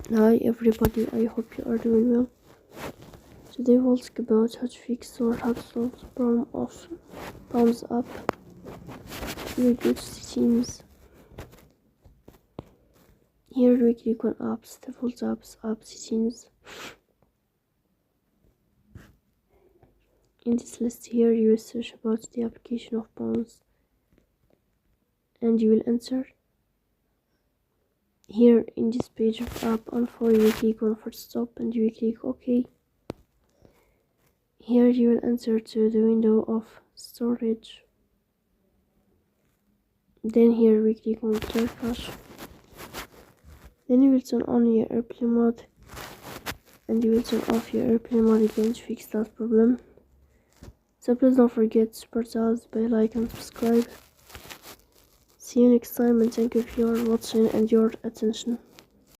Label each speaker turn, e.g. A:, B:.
A: Hi everybody, I hope you are doing well. Today we'll talk about how to fix or how to solve the problem of Pawns.App. We go to settings. Here we click on apps, default apps, app settings. In this list here you will search about the application of Pawns and you will enter. Here in this page of app info you will click on first stop and you will click OK. Here you will enter to the window of storage. Then here we click on clear cache. Then you will turn on your airplane mode and you will turn off your airplane mode again to fix that problem. So please don't forget to support us by like and subscribe. See you next time and thank you for your watching and your attention.